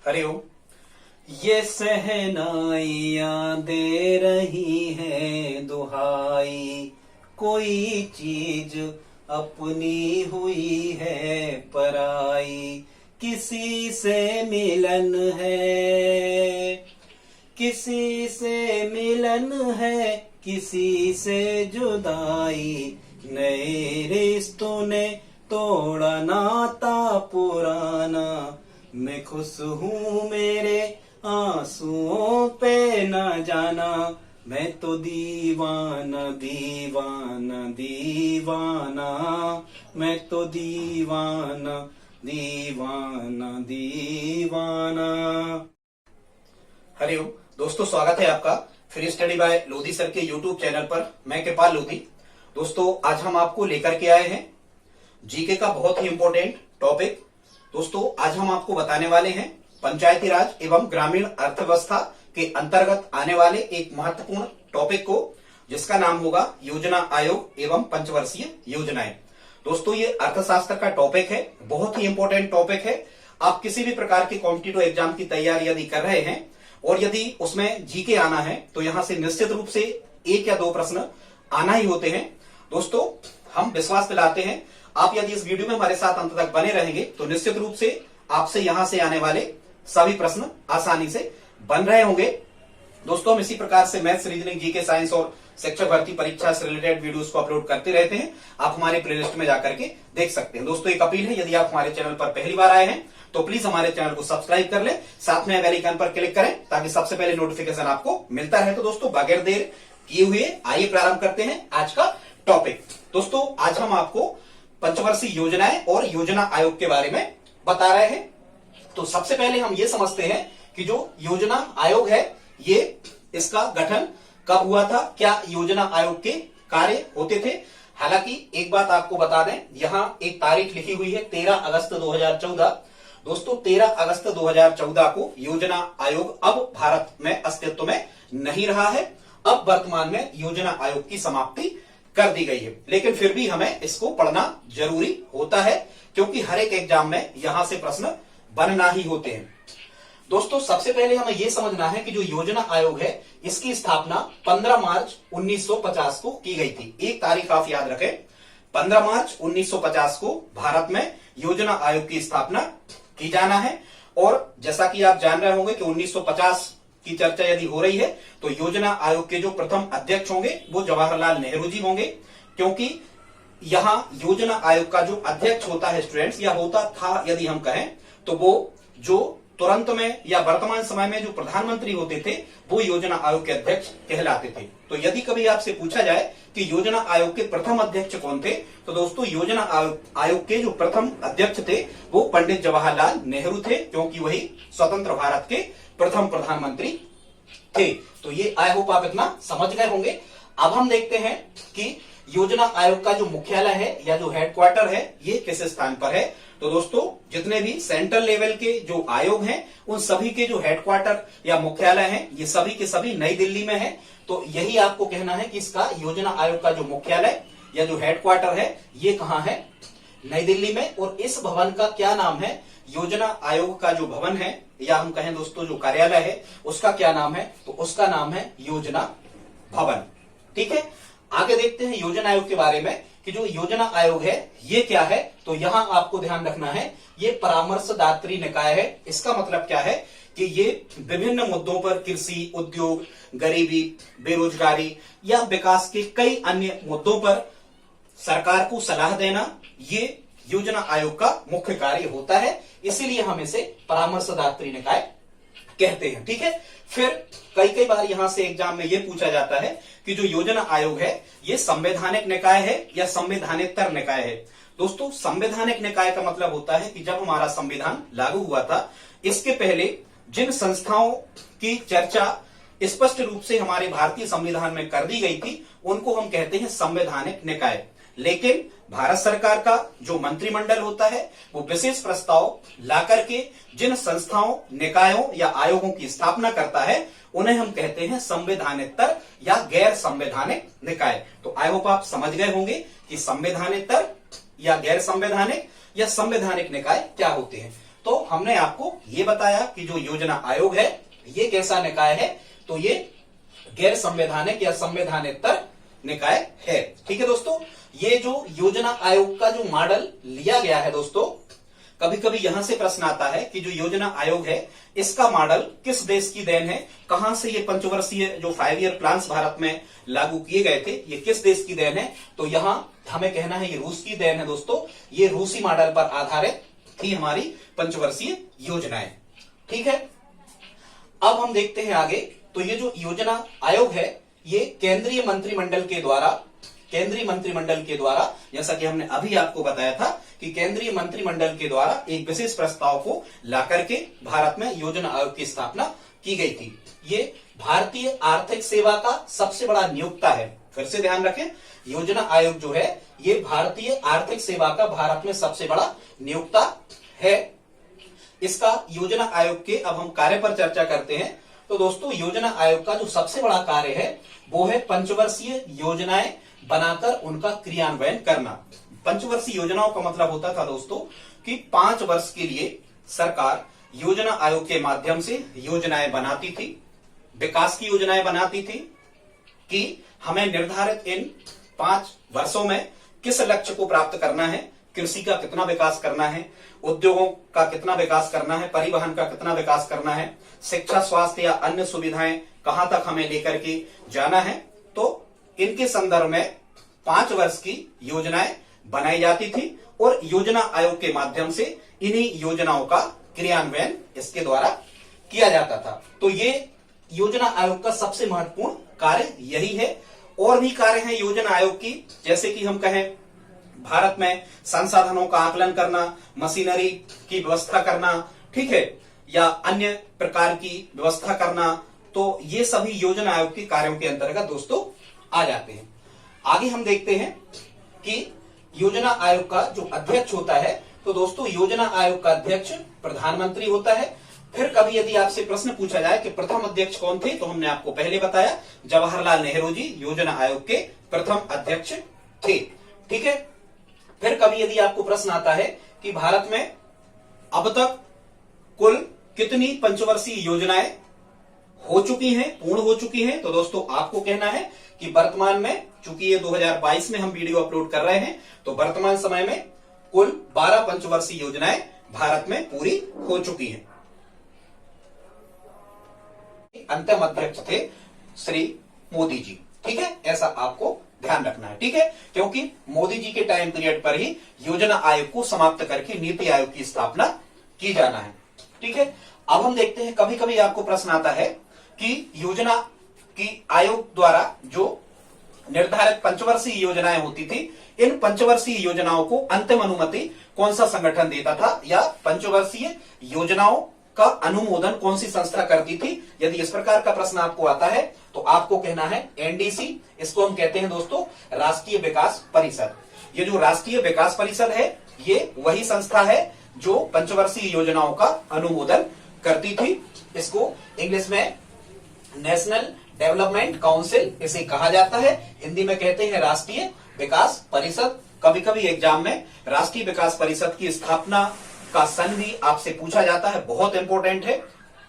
हरिओम। ये सहनाइयाँ दे रही है दुहाई, कोई चीज अपनी हुई है पराई। किसी से मिलन है, किसी से मिलन है, किसी से जुदाई। नए रिश्तों ने तोड़ा नाता पुराना। मैं खुश हूँ मेरे आंसुओं पे न जाना। मैं तो दीवाना दीवाना दीवाना, मैं तो दीवाना दीवाना दीवाना। हरिओम दोस्तों, स्वागत है आपका free study bye Lodhi sir के यूट्यूब चैनल पर। मैं कृपाल लोधी। दोस्तों, आज हम आपको लेकर के आए हैं जीके का बहुत ही इंपॉर्टेंट टॉपिक। दोस्तों, आज हम आपको बताने वाले हैं पंचायती राज एवं ग्रामीण अर्थव्यवस्था के अंतर्गत आने वाले एक महत्वपूर्ण टॉपिक को, जिसका नाम होगा योजना आयोग एवं पंचवर्षीय योजनाएं। दोस्तों, ये अर्थशास्त्र का टॉपिक है, बहुत ही इंपॉर्टेंट टॉपिक है। आप किसी भी प्रकार के कॉम्पिटिटिव एग्जाम की तैयारी यदि कर रहे हैं और यदि उसमें जीके आना है तो यहां से निश्चित रूप से एक या दो प्रश्न आना ही होते हैं। दोस्तों, हम विश्वास दिलाते हैं आप यदि इस वीडियो में हमारे साथ अंत तक बने रहेंगे तो निश्चित रूप से आपसे यहां से आने वाले सभी प्रश्न आसानी से बन रहे होंगे। दोस्तों, हम इसी प्रकार से मैथ्स, रीजनिंग, जीके, साइंस और शिक्षक भर्ती परीक्षा से रिलेटेड वीडियोस को अपलोड करते रहते हैं। आप हमारे प्लेलिस्ट में जाकर के देख सकते हैं। दोस्तों, एक अपील है, यदि आप हमारे चैनल पर पहली बार आए हैं तो प्लीज हमारे चैनल को सब्सक्राइब कर लें, साथ में बेल आइकन पर क्लिक करें ताकि सबसे पहले नोटिफिकेशन आपको मिलता रहे। तो दोस्तों, बगैर देर किए हुए आइए प्रारंभ करते हैं आज का टॉपिक। दोस्तों, आज हम आपको पंचवर्षीय योजनाएं और योजना आयोग के बारे में बता रहे हैं। तो सबसे पहले हम ये समझते हैं कि जो योजना आयोग है, ये इसका गठन कब हुआ था, क्या योजना आयोग के कार्य होते थे। हालांकि एक बात आपको बता दें, यहां एक तारीख लिखी हुई है 13 अगस्त 2014। दोस्तों, 13 अगस्त 2014 को योजना आयोग अब भारत में अस्तित्व में नहीं रहा है। अब वर्तमान में योजना आयोग की समाप्ति कर दी गई है, लेकिन फिर भी हमें इसको पढ़ना जरूरी होता है क्योंकि हर एक एग्जाम में यहां से प्रश्न बनना ही होते हैं। दोस्तों, सबसे पहले हमें यह समझना है कि जो योजना आयोग है, इसकी स्थापना 15 मार्च 1950 को की गई थी। एक तारीख आप याद रखें, 15 मार्च 1950 को भारत में योजना आयोग की स्थापना की जाना है। और जैसा कि आप जान रहे होंगे कि 1950 की चर्चा यदि हो रही है तो योजना आयोग के जो प्रथम अध्यक्ष होंगे वो जवाहरलाल नेहरू जी होंगे, क्योंकि यहां योजना आयोग का जो अध्यक्ष होता है स्टूडेंट्स, या होता था यदि हम कहें तो वो जो तुरंत में या वर्तमान समय में जो प्रधानमंत्री होते थे वो योजना आयोग के अध्यक्ष कहलाते थे। तो यदि कभी आपसे पूछा जाए कि योजना आयोग के प्रथम अध्यक्ष कौन थे, तो दोस्तों योजना आयोग के जो प्रथम अध्यक्ष थे वो पंडित जवाहरलाल नेहरू थे, क्योंकि वही स्वतंत्र भारत के प्रथम प्रधानमंत्री थे। तो ये आई होप आप इतना समझ गए होंगे। अब हम देखते हैं कि योजना आयोग का जो मुख्यालय है या जो हेडक्वार्टर है ये किस स्थान पर है। तो दोस्तों, जितने भी सेंट्रल लेवल के जो आयोग हैं उन सभी के जो हेडक्वार्टर या मुख्यालय हैं ये सभी के सभी नई दिल्ली में है। तो यही आपको कहना है कि इसका योजना आयोग का जो मुख्यालय या जो हेडक्वार्टर है ये कहाँ है, नई दिल्ली में। और इस भवन का क्या नाम है, योजना आयोग का जो भवन है या हम कहें दोस्तों जो कार्यालय है उसका क्या नाम है, तो उसका नाम है योजना भवन। ठीक है, आगे देखते हैं योजना आयोग के बारे में कि जो योजना आयोग है ये क्या है। तो यहां आपको ध्यान रखना है, ये परामर्शदात्री निकाय है। इसका मतलब क्या है कि ये विभिन्न मुद्दों पर कृषि, उद्योग, गरीबी, बेरोजगारी या विकास के कई अन्य मुद्दों पर सरकार को सलाह देना, ये योजना आयोग का मुख्य कार्य होता है। इसीलिए हम इसे परामर्शदात्री निकाय कहते हैं। ठीक है, फिर कई बार यहां से एग्जाम में यह पूछा जाता है कि जो योजना आयोग है ये संवैधानिक निकाय है या संवैधानिक निकाय है। दोस्तों, संवैधानिक निकाय का मतलब होता है कि जब हमारा संविधान लागू हुआ था, इसके पहले जिन संस्थाओं की चर्चा स्पष्ट रूप से हमारे भारतीय संविधान में कर दी गई थी उनको हम कहते हैं संवैधानिक निकाय। लेकिन भारत सरकार का जो मंत्रिमंडल होता है वो विशेष प्रस्ताव ला करके जिन संस्थाओं, निकायों या आयोगों की स्थापना करता है उन्हें हम कहते हैं संवैधानिक या गैर संवैधानिक निकाय। तो आई होप आप समझ गए होंगे कि संवैधानिक या गैर संवैधानिक या संवैधानिक निकाय क्या होते हैं। तो हमने आपको ये बताया कि जो योजना आयोग है ये कैसा निकाय है, तो ये गैर संवैधानिक या संवैधानिक निकाय है। ठीक है दोस्तों, ये जो योजना आयोग का जो मॉडल लिया गया है दोस्तों, कभी कभी यहां से प्रश्न आता है कि जो योजना आयोग है इसका मॉडल किस देश की देन है, कहां से ये पंचवर्षीय जो 5 ईयर प्लान्स भारत में लागू किए गए थे ये किस देश की देन है, तो यहां हमें कहना है ये रूस की देन है दोस्तों। ये रूसी मॉडल पर आधारित थी हमारी पंचवर्षीय योजनाएं। ठीक है, अब हम देखते हैं आगे। तो ये जो योजना आयोग है ये केंद्रीय मंत्रिमंडल के द्वारा जैसा कि हमने अभी आपको बताया था कि केंद्रीय मंत्रिमंडल के द्वारा एक विशेष प्रस्ताव को लाकर के भारत में योजना आयोग की स्थापना की गई थी। ये भारतीय आर्थिक सेवा का सबसे बड़ा नियोक्ता है। फिर से ध्यान रखें, योजना आयोग जो है ये भारतीय आर्थिक सेवा का भारत में सबसे बड़ा नियोक्ता है। इसका योजना आयोग के अब हम कार्य पर चर्चा करते हैं। तो दोस्तों योजना आयोग का जो सबसे बड़ा कार्य है वो है पंचवर्षीय योजनाएं बनाकर उनका क्रियान्वयन करना। पंचवर्षीय योजनाओं का मतलब होता था दोस्तों कि 5 वर्ष के लिए सरकार योजना आयोग के माध्यम से योजनाएं बनाती थी, विकास की योजनाएं बनाती थी कि हमें निर्धारित इन 5 वर्षों में किस लक्ष्य को प्राप्त करना है, कृषि का कितना विकास करना है, उद्योगों का कितना विकास करना है, परिवहन का कितना विकास करना है, शिक्षा, स्वास्थ्य या अन्य सुविधाएं कहां तक हमें लेकर के जाना है। तो इनके संदर्भ में 5 वर्ष की योजनाएं बनाई जाती थी और योजना आयोग के माध्यम से इन्हीं योजनाओं का क्रियान्वयन इसके द्वारा किया जाता था। तो ये योजना आयोग का सबसे महत्वपूर्ण कार्य यही है। और भी कार्य हैं योजना आयोग की, जैसे कि हम कहें भारत में संसाधनों का आकलन करना, मशीनरी की व्यवस्था करना, ठीक है, या अन्य प्रकार की व्यवस्था करना। तो ये सभी योजना आयोग के कार्यों के अंतर्गत दोस्तों आ जाते हैं। आगे हम देखते हैं कि योजना आयोग का जो अध्यक्ष होता है, तो दोस्तों योजना आयोग का अध्यक्ष प्रधानमंत्री होता है। फिर कभी यदि आपसे प्रश्न पूछा जाए कि प्रथम अध्यक्ष कौन थे, तो हमने आपको पहले बताया जवाहरलाल नेहरू जी योजना आयोग के प्रथम अध्यक्ष थे। ठीक है, फिर कभी यदि आपको प्रश्न आता है कि भारत में अब तक कुल कितनी पंचवर्षीय योजनाएं हो चुकी हैं, पूर्ण हो चुकी हैं, तो दोस्तों आपको कहना है कि वर्तमान में, चूंकि ये 2022 में हम वीडियो अपलोड कर रहे हैं, तो वर्तमान समय में कुल 12 पंचवर्षीय योजनाएं भारत में पूरी हो चुकी हैं। अंतिम अध्यक्ष थे श्री मोदी जी। ठीक है, ऐसा आपको ध्यान रखना है। ठीक है, क्योंकि मोदी जी के टाइम पीरियड पर ही योजना आयोग को समाप्त करके नीति आयोग की स्थापना की जाना है। ठीक है, अब हम देखते हैं, कभी कभी आपको प्रश्न आता है कि योजना की आयोग द्वारा जो निर्धारित पंचवर्षीय योजनाएं होती थी, इन पंचवर्षीय योजनाओं को अंतिम अनुमति कौन सा संगठन देता था, या पंचवर्षीय योजनाओं का अनुमोदन कौन सी संस्था करती थी। यदि इस प्रकार का प्रश्न आपको आता है तो आपको कहना है एनडीसी। इसको हम कहते हैं दोस्तों राष्ट्रीय विकास परिषद। ये जो राष्ट्रीय विकास परिषद है ये वही संस्था है जो पंचवर्षीय योजनाओं का अनुमोदन करती थी। इसको इंग्लिश में नेशनल डेवलपमेंट काउंसिल इसे कहा जाता है, हिंदी में कहते हैं राष्ट्रीय विकास परिषद। कभी कभी एग्जाम में राष्ट्रीय विकास परिषद की स्थापना का सन भी आपसे पूछा जाता है, बहुत इंपॉर्टेंट है।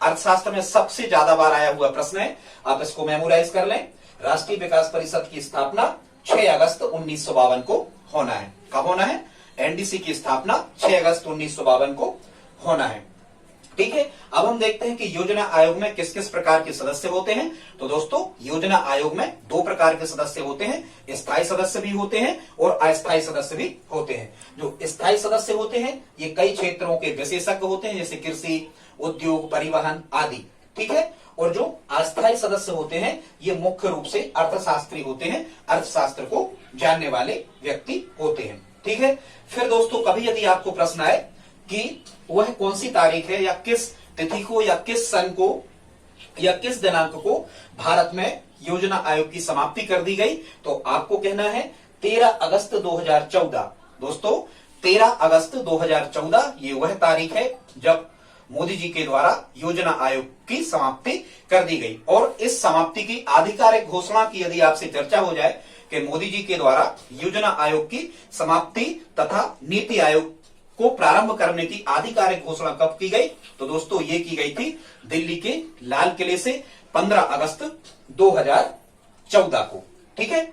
अर्थशास्त्र में सबसे ज्यादा बार आया हुआ प्रश्न है, आप इसको मेमोराइज कर लें। राष्ट्रीय विकास परिषद की स्थापना 6 अगस्त 1952 को होना है। कब होना है? एनडीसी की स्थापना 6 अगस्त 1952 को होना है। ठीक है, अब हम देखते हैं कि योजना आयोग में किस किस प्रकार के सदस्य होते हैं। तो दोस्तों योजना आयोग में 2 प्रकार के सदस्य होते हैं, स्थायी सदस्य भी होते हैं और अस्थायी सदस्य भी होते हैं। जो स्थायी सदस्य होते हैं ये कई क्षेत्रों के विशेषज्ञ होते हैं, जैसे कृषि, उद्योग, परिवहन आदि। ठीक है, और जो अस्थायी सदस्य होते हैं ये मुख्य रूप से अर्थशास्त्री होते हैं, अर्थशास्त्र को जानने वाले व्यक्ति होते हैं। ठीक है, फिर दोस्तों कभी यदि आपको प्रश्न आए कि वह कौन सी तारीख है या किस तिथि को या किस सन को या किस दिनांक को भारत में योजना आयोग की समाप्ति कर दी गई, तो आपको कहना है 13 अगस्त 2014। दोस्तों 13 अगस्त 2014 ये वह तारीख है जब मोदी जी के द्वारा योजना आयोग की समाप्ति कर दी गई। और इस समाप्ति की आधिकारिक घोषणा की यदि आपसे चर्चा हो जाए कि मोदी जी के द्वारा योजना आयोग की समाप्ति तथा नीति आयोग को प्रारंभ करने की आधिकारिक घोषणा कब की गई? तो दोस्तों ये की गई थी दिल्ली के लाल किले से 15 अगस्त 2014 को। ठीक है,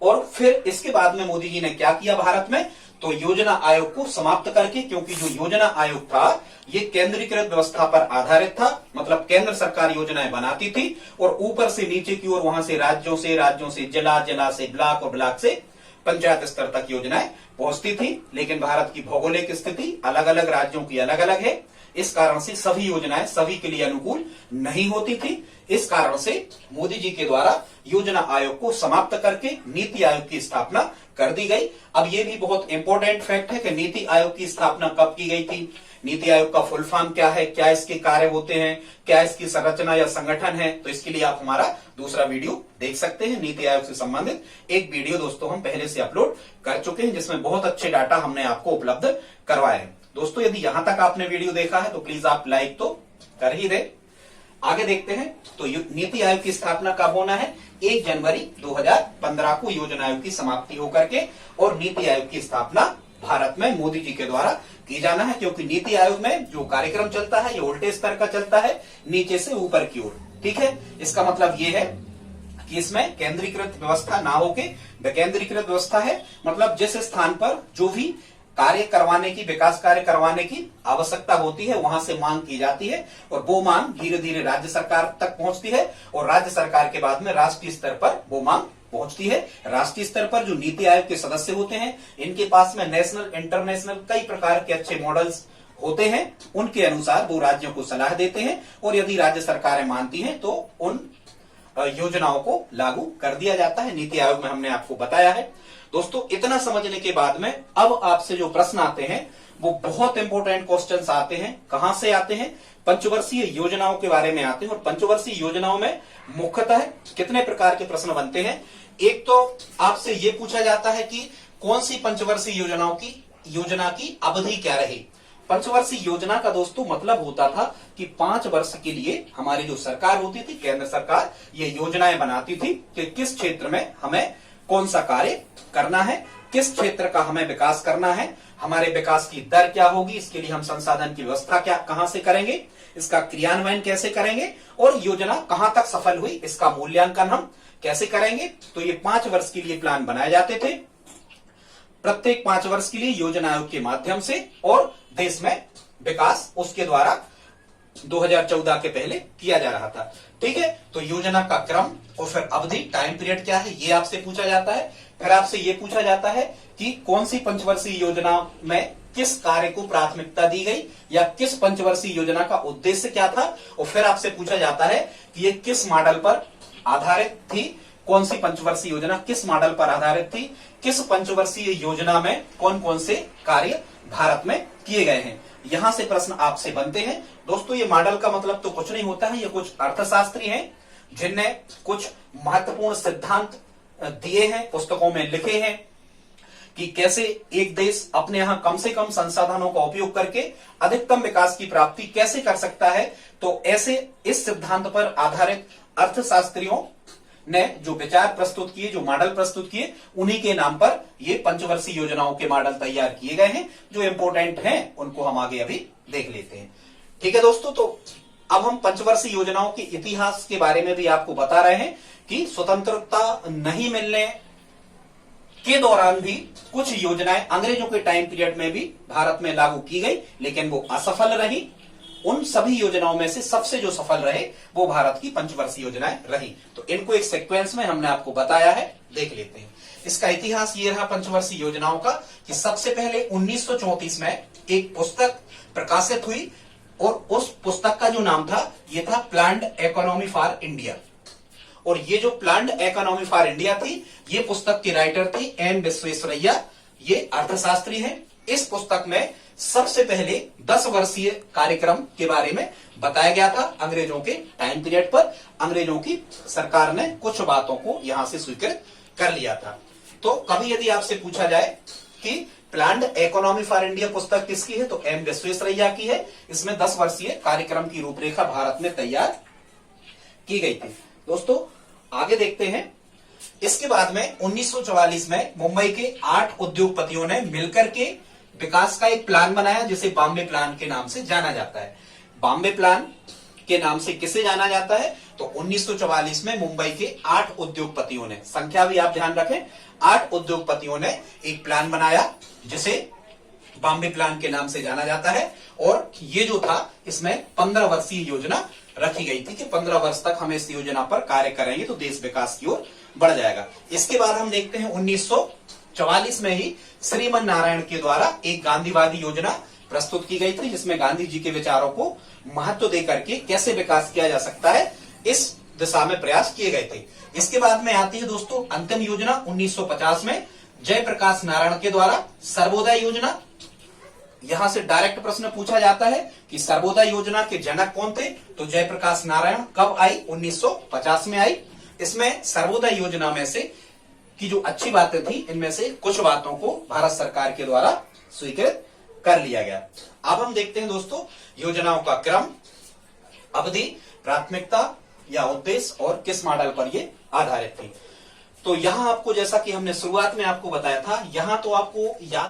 और फिर इसके बाद में मोदी जी ने क्या किया भारत में? तो योजना आयोग को समाप्त करके, क्योंकि जो योजना आयोग था ये केंद्रीकृत व्यवस्था पर आधारित था, मतलब केंद्र सरकार योजनाएं बनाती थी और ऊपर से नीचे की ओर वहां से राज्यों से जिला, जिला से ब्लॉक और ब्लॉक से पंचायत स्तर तक योजनाएं पहुंचती थी। लेकिन भारत की भौगोलिक स्थिति अलग अलग राज्यों की अलग अलग है, इस कारण से सभी योजनाएं सभी के लिए अनुकूल नहीं होती थी। इस कारण से मोदी जी के द्वारा योजना आयोग को समाप्त करके नीति आयोग की स्थापना कर दी गई। अब ये भी बहुत इंपॉर्टेंट फैक्ट है कि नीति आयोग की स्थापना कब की गई थी, नीति आयोग का फुल फॉर्म क्या है, क्या इसके कार्य होते हैं, क्या इसकी संरचना या संगठन है, तो इसके लिए आप हमारा दूसरा वीडियो देख सकते हैं। नीति आयोग से संबंधित एक वीडियो दोस्तों हम पहले से अपलोड कर चुके हैं, जिसमें बहुत अच्छे डाटा हमने आपको उपलब्ध करवाए हैं। दोस्तों यदि यहां तक आपने वीडियो देखा है तो प्लीज आप लाइक तो कर ही दे। आगे देखते हैं, तो नीति आयोग की स्थापना कब होना है? 1 जनवरी 2015 को योजना आयोग की समाप्ति होकर के और नीति आयोग की स्थापना भारत में मोदी जी के द्वारा की जाना है, क्योंकि नीति आयोग में जो कार्यक्रम चलता है ये उल्टे स्तर का चलता है, नीचे से ऊपर की ओर। ठीक है, इसका मतलब ये है कि इसमें केंद्रीकृत व्यवस्था ना होके विकेंद्रीकृत व्यवस्था है, मतलब जिस स्थान पर जो भी कार्य करवाने की, विकास कार्य करवाने की आवश्यकता होती है वहां से मांग की जाती है और वो मांग धीरे धीरे राज्य सरकार तक पहुंचती है और राज्य सरकार के बाद में राष्ट्रीय स्तर पर वो मांग पहुंचती है। राष्ट्रीय स्तर पर जो नीति आयोग के सदस्य होते हैं इनके पास में नेशनल, इंटरनेशनल कई प्रकार के अच्छे मॉडल्स होते हैं, उनके अनुसार वो राज्यों को सलाह देते हैं और यदि राज्य सरकारें मानती हैं तो उन योजनाओं को लागू कर दिया जाता है। नीति आयोग में हमने आपको बताया है। दोस्तों इतना समझने के बाद में अब आपसे जो प्रश्न आते हैं वो बहुत इंपॉर्टेंट क्वेश्चंस आते हैं। कहां से आते हैं? पंचवर्षीय योजनाओं के बारे में आते हैं और पंचवर्षीय योजनाओं में मुख्यतः कितने प्रकार के प्रश्न बनते हैं। एक तो आपसे ये पूछा जाता है कि कौन सी पंचवर्षीय योजना की अवधि क्या रही। पंचवर्षीय योजना का दोस्तों मतलब होता था कि 5 वर्ष के लिए हमारी जो सरकार होती थी, केंद्र सरकार, ये योजनाएं बनाती थी कि किस क्षेत्र में हमें कौन सा कार्य करना है, किस क्षेत्र का हमें विकास करना है, हमारे विकास की दर क्या होगी, इसके लिए हम संसाधन की व्यवस्था क्या कहां से करेंगे, इसका क्रियान्वयन कैसे करेंगे और योजना कहां तक सफल हुई इसका मूल्यांकन हम कैसे करेंगे। तो ये 5 वर्ष के लिए प्लान बनाए जाते थे, प्रत्येक 5 वर्ष के लिए योजना आयोग के माध्यम से, और देश में विकास उसके द्वारा 2014 के पहले किया जा रहा था। ठीक है, तो योजना का क्रम और फिर अवधि, टाइम पीरियड क्या है ये आपसे पूछा जाता है। फिर आपसे ये पूछा जाता है कि कौन सी पंचवर्षीय योजना में किस कार्य को प्राथमिकता दी गई या किस पंचवर्षीय योजना का उद्देश्य क्या था, और फिर आपसे पूछा जाता है कि ये किस मॉडल पर आधारित थी, कौन सी पंचवर्षीय योजना किस मॉडल पर आधारित थी, किस पंचवर्षीय योजना में कौन कौन से कार्य भारत में किए गए हैं। यहां से प्रश्न आपसे बनते हैं। दोस्तों ये मॉडल का मतलब तो कुछ नहीं होता है, ये कुछ अर्थशास्त्री हैं जिनने कुछ महत्वपूर्ण सिद्धांत दिए हैं, पुस्तकों में लिखे हैं कि कैसे एक देश अपने यहां कम से कम संसाधनों का उपयोग करके अधिकतम विकास की प्राप्ति कैसे कर सकता है। तो ऐसे इस सिद्धांत पर आधारित अर्थशास्त्रियों ने जो विचार प्रस्तुत किए, जो मॉडल प्रस्तुत किए, उन्हीं के नाम पर ये पंचवर्षीय योजनाओं के मॉडल तैयार किए गए हैं। जो इंपोर्टेंट हैं उनको हम आगे अभी देख लेते हैं। ठीक है दोस्तों, तो अब हम पंचवर्षीय योजनाओं के इतिहास के बारे में भी आपको बता रहे हैं कि स्वतंत्रता नहीं मिलने के दौरान भी कुछ योजनाएं अंग्रेजों के टाइम पीरियड में भी भारत में लागू की गई, लेकिन वो असफल रही। उन सभी योजनाओं में से सबसे जो सफल रहे वो भारत की पंचवर्षीय योजनाएं रही। तो इनको एक सीक्वेंस में हमने आपको बताया है, देख लेते हैं। इसका इतिहास ये रहा पंचवर्षीय योजनाओं का कि सबसे पहले 1934 में एक पुस्तक प्रकाशित हुई और उस पुस्तक का जो नाम था ये था प्लान्ड इकोनॉमी फॉर इंडिया। और ये जो प्लान्ड इकोनॉमी फॉर इंडिया थी, ये पुस्तक की राइटर थी एम विश्वेश्वरैया, ये अर्थशास्त्री हैं। इस पुस्तक में सबसे पहले 10 वर्षीय कार्यक्रम के बारे में बताया गया था। अंग्रेजों के टाइम पीरियड पर अंग्रेजों की सरकार ने कुछ बातों को यहां से स्वीकृत कर लिया था। तो कभी यदि आपसे पूछा जाए कि प्लान्ड इकोनॉमी फॉर इंडिया पुस्तक किसकी है, तो एम विश्वेश्वरैया की है। इसमें 10 वर्षीय कार्यक्रम की रूपरेखा भारत में तैयार की गई थी। दोस्तों आगे देखते हैं। इसके बाद में 1944 में मुंबई के 8 उद्योगपतियों ने मिलकर के विकास का एक प्लान बनाया जिसे बॉम्बे प्लान के नाम से जाना जाता है। बॉम्बे प्लान के नाम से किसे जाना जाता है? तो 1944 में मुंबई के 8 उद्योगपतियों ने, संख्या भी आप ध्यान रखें, 8 उद्योगपतियों ने एक प्लान बनाया जिसे बॉम्बे प्लान के नाम से जाना जाता है। और ये जो था, इसमें 15 वर्षीय योजना रखी गई थी कि 15 वर्ष तक हम इस योजना पर कार्य करेंगे तो देश विकास की ओर बढ़ जाएगा। इसके बाद हम देखते हैं 1944 में ही श्रीमन नारायण के द्वारा एक गांधीवादी योजना प्रस्तुत की गई थी, जिसमें गांधी जी के विचारों को महत्व देकर के कैसे विकास किया जा सकता है इस दिशा में प्रयास किए गए थे। इसके बाद में आती है दोस्तों अंतिम योजना 1950 में जयप्रकाश नारायण के द्वारा सर्वोदय योजना। यहां से डायरेक्ट प्रश्न पूछा जाता है कि सर्वोदय योजना के जनक कौन थे? तो जयप्रकाश नारायण। कब आई? 1950 में आई। इसमें सर्वोदय योजना में से की जो अच्छी बातें थी, इनमें से कुछ बातों को भारत सरकार के द्वारा स्वीकृत कर लिया गया। अब हम देखते हैं दोस्तों योजनाओं का क्रम, अवधि, प्राथमिकता या उद्देश्य और किस मॉडल पर ये आधारित थी। तो यहां आपको, जैसा कि हमने शुरुआत में आपको बताया था, यहां तो आपको याद